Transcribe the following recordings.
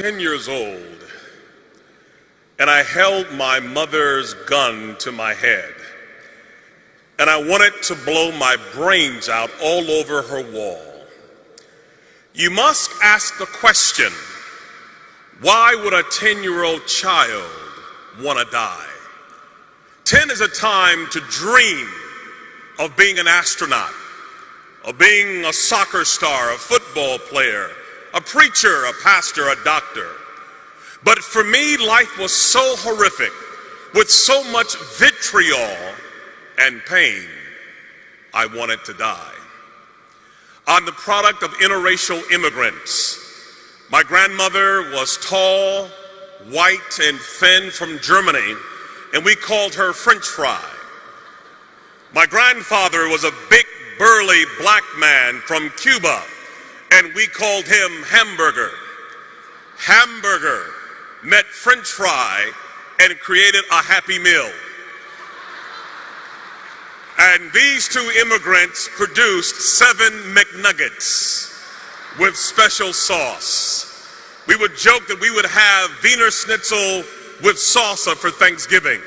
10 years old, and I held my mother's gun to my head, and I wanted to blow my brains out all over her wall. You must ask the question, why would a 10-year-old child want to die? 10 is a time to dream of being an astronaut, of being a soccer star, a football player, a preacher, a pastor, a doctor. But for me, life was so horrific, with so much vitriol and pain, I wanted to die. I'm the product of interracial immigrants. My grandmother was tall, white, and thin from Germany, and we called her French fry. My grandfather was a big, burly black man from Cuba, and we called him Hamburger. Hamburger met French fry and created a Happy Meal. And these two immigrants produced 7 McNuggets with special sauce. We would joke that we would have Wiener Schnitzel with salsa for Thanksgiving.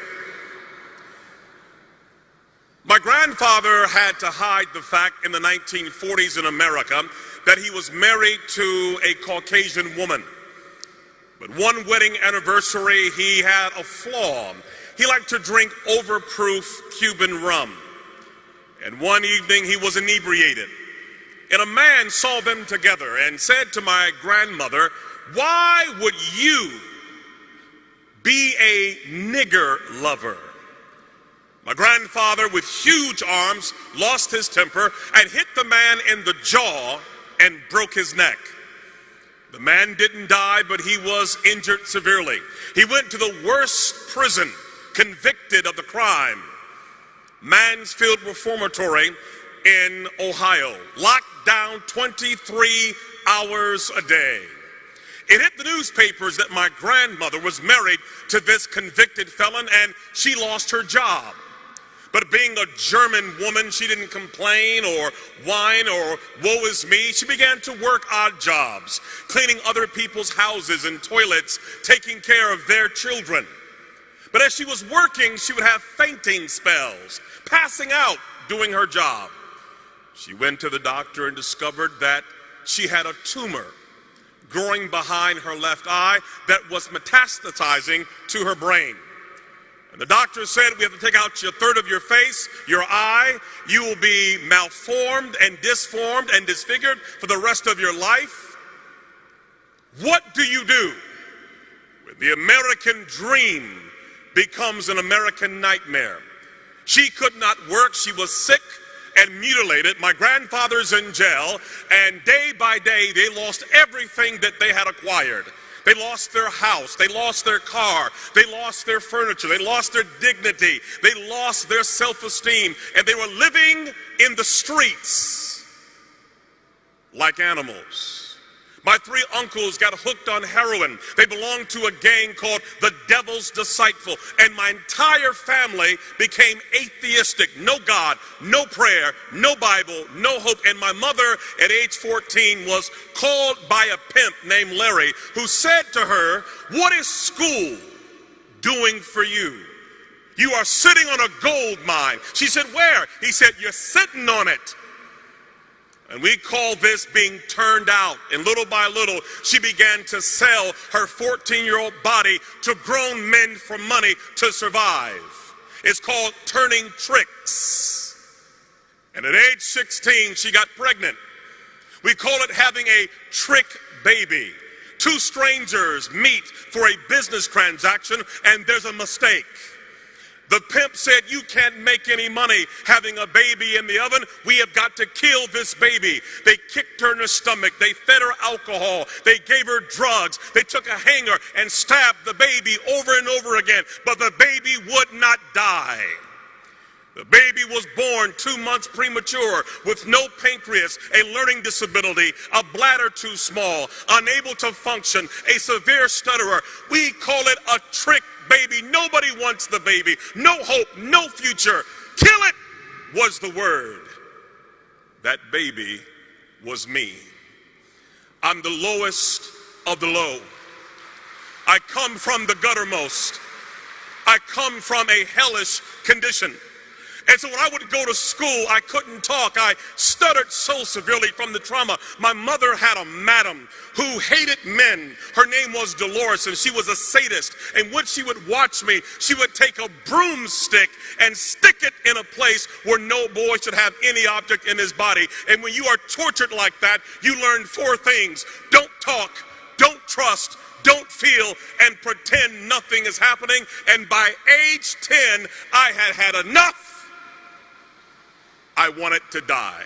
My grandfather had to hide the fact in the 1940s in America that he was married to a Caucasian woman. But one wedding anniversary, he had a flaw. He liked to drink overproof Cuban rum. And one evening he was inebriated. And a man saw them together and said to my grandmother, "Why would you be a nigger lover?" My grandfather, with huge arms, lost his temper and hit the man in the jaw and broke his neck. The man didn't die, but he was injured severely. He went to the worst prison, convicted of the crime, Mansfield Reformatory in Ohio, locked down 23 hours a day. It hit the newspapers that my grandmother was married to this convicted felon and she lost her job. But being a German woman, she didn't complain or whine or woe is me. She began to work odd jobs, cleaning other people's houses and toilets, taking care of their children. But as she was working, she would have fainting spells, passing out doing her job. She went to the doctor and discovered that she had a tumor growing behind her left eye that was metastasizing to her brain. And the doctor said, "We have to take out a third of your face, your eye. You will be malformed and disformed and disfigured for the rest of your life." What do you do when the American dream becomes an American nightmare? She could not work. She was sick and mutilated. My grandfather's in jail, and day by day they lost everything that they had acquired. They lost their house, they lost their car, they lost their furniture, they lost their dignity, they lost their self-esteem, and they were living in the streets like animals. My 3 uncles got hooked on heroin. They belonged to a gang called the Devil's Disciple, and my entire family became atheistic. No God, no prayer, no Bible, no hope. And my mother at age 14 was called by a pimp named Larry, who said to her, "What is school doing for you? You are sitting on a gold mine." She said, "Where?" He said, "You're sitting on it." And we call this being turned out. And little by little, she began to sell her 14-year-old body to grown men for money to survive. It's called turning tricks. And at age 16, she got pregnant. We call it having a trick baby. 2 strangers meet for a business transaction, and there's a mistake. The pimp said, "You can't make any money having a baby in the oven. We have got to kill this baby." They kicked her in the stomach. They fed her alcohol. They gave her drugs. They took a hanger and stabbed the baby over and over again. But the baby would not die. The baby was born 2 months premature with no pancreas, a learning disability, a bladder too small, unable to function, a severe stutterer. We call it a trick baby. Nobody wants the baby. No hope, no future. Kill it was the word. That baby was me. I'm the lowest of the low. I come from the guttermost. I come from a hellish condition. And so when I would go to school, I couldn't talk. I stuttered so severely from the trauma. My mother had a madam who hated men. Her name was Dolores, and she was a sadist. And when she would watch me, she would take a broomstick and stick it in a place where no boy should have any object in his body. And when you are tortured like that, you learn 4 things. Don't talk, don't trust, don't feel, and pretend nothing is happening. And by age 10, I had had enough. I wanted to die.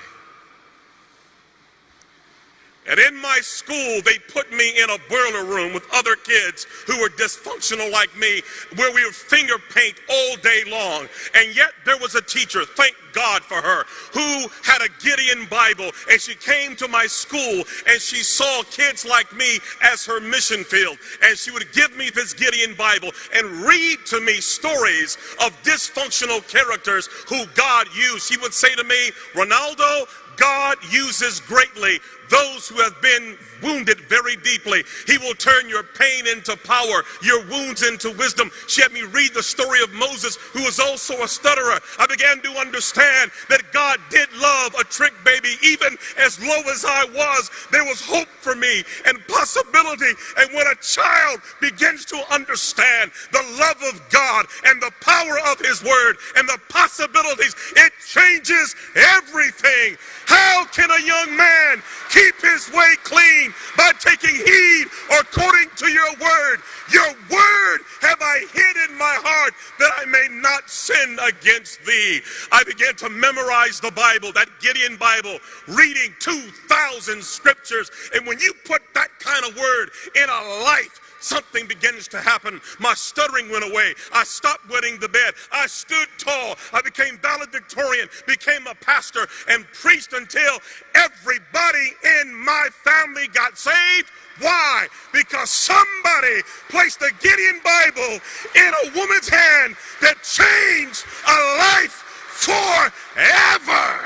And in my school, they put me in a boiler room with other kids who were dysfunctional like me, where we would finger paint all day long. And yet there was a teacher, thank God for her, who had a Gideon Bible, and she came to my school and she saw kids like me as her mission field. And she would give me this Gideon Bible and read to me stories of dysfunctional characters who God used. She would say to me, Ronaldo, God uses greatly those who have been wounded very deeply. He will turn your pain into power, your wounds into wisdom. She had me read the story of Moses, who was also a stutterer. I began to understand that God did love a trick baby. Even as low as I was, there was hope for me and possibility. And when a child begins to understand the love of God and the power of His Word and the possibilities, it changes everything. How can a young man keep his way clean? By taking heed according to your word. Your word have I hid in my heart that I may not sin against thee. I began to memorize the Bible, that Gideon Bible, reading 2,000 scriptures. And when you put that kind of word in a life, something begins to happen. My stuttering went away. I stopped wetting the bed. I stood tall. I became valedictorian, became a pastor, and preached until everybody in my family got saved. Why? Because somebody placed the Gideon Bible in a woman's hand that changed a life forever.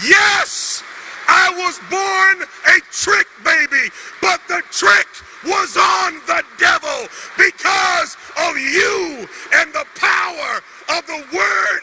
Yes, I was born a trick baby, but the trick was on the devil because of you and the power of the word